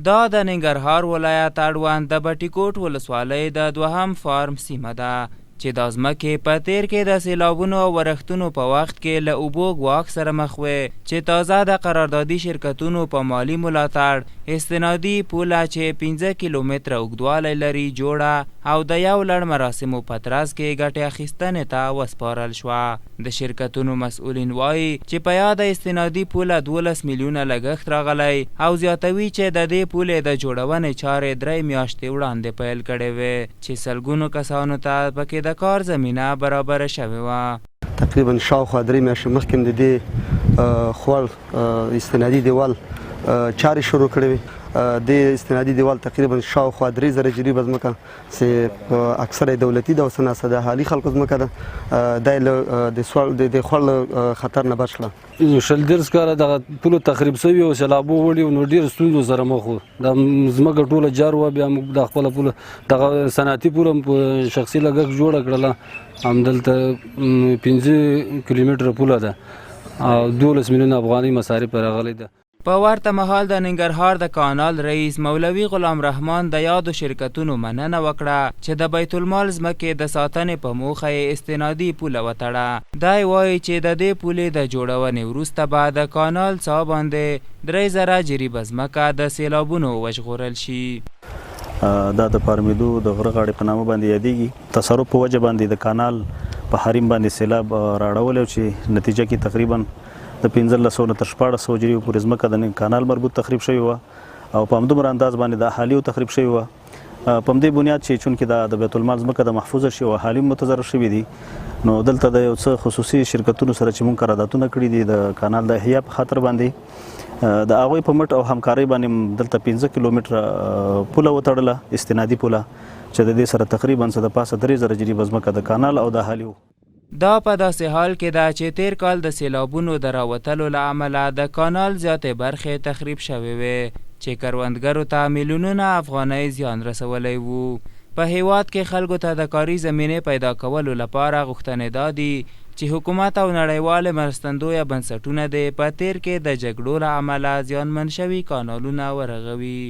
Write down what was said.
دا د ننګرهار ولایت اړوند د بټي کوټ ولسوالۍ د دوهم فارم سیمه ده چې د ځمکې په تیر کې د سیلابونو او ورښتونو په وخت کې له اوبو ګواښ سره مخ وې چې تازه د قراردادي شرکتونو په مالي ملاتړ استنادي پوله چې 15 کیلومتره اوږدوالی لري جوړه او د یو لړ مراسمو په ترڅ کې ګټې اخیستنې ته وسپارل شوه. د شرکتونو مسؤلین وایي چې په یاده استنادي پوله 12 میلیونه لګښت راغلی او زیاتوي چې د دې پولې د جوړونې چارې 3 میاشتې وړاندې پیل کړې وې چې سلګونو کسانو ته پکې د کار زمینه برابره شوې وه. تقریبا شاوخوا 3 میاشتې مخکې د دې خوړ استنادي دیوال چارې شروع کړې وې. د استنادي دیوال تقریبا شاوخوا 3000 جریبه ځمکه چې اکثره دولتي ده او څه ناڅه د حالي خلکو ځمکه ده دا د خوړ خطر نه بچ کړه. شل درس کاله دغه پوله تخریب شوي او سیلابو وړي نو ډېر ستونزو سره مخ وو. د ځمکه ټوله جار وه بیا موږ د خپله پوله دغه صنعتي پوله په شخصي لګښت جوړه کړله. همدلته 15 کیلومتره پوله ده او 12 میلیونه افغاني مصارف راغلی ده. په ورته مهال د ننګرهار د کانال رئیس مولوي غلام رحمان د یادو شرکتونو مننه وکړه چې د بیت المال ځمکې د ساتنې په موخه یې استنادي پوله وتړه. دی وایي چې د دې پولې د جوړونې وروسته به د کانال څا باندې 3000 جریبه ځمکه د سیلابونو وژغورل شي. دا د پارمیدو د غره غاړې په نامه باندې یادېږي. تصرف په وجه باندې د کانال په حریم باندې سیلاب راړولی چې نتیجه کې تقریبا د 1500 نه تر 1400 جریبو پورې ځمکه د کانال مربوط تخریب شوې وه او په همدومره انداز باندې د اهالیو تخریب شوې وه. په همدې بنیاد چې چونکې د بیت المال ځمکه د محفوظه شي او اهالي متضرر شوي دي نو دلته د یو څه خصوصي شرکتونو سره چې موږ قراردادونه کړي دي د کانال د احیا په خاطر باندې د هغوی په مټ او همکارۍ باندې دلته 15 کیلومتره پوله وتړله استنادي پوله چې د دې سره تقریبا څه د پاسه 3000 جریبه ځمکه د کانال او د اهالیو. دا په داسې حال کې ده چې تیر کال د سیلابونو د راوتلو له امله د کانال زیاتې برخې تخریب شوې وې چې کروندګرو ته میلیونونه افغانۍ زیان رسولی وو. په هیواد کې خلکو ته د کاري زمینې پیدا کولو لپاره غوښتنې دا دي چې حکومت او نړیوالې مرستندویه بنسټونه دې په تیر کې د جګړو له امله زیانمن شوي کانالونه ورغوي.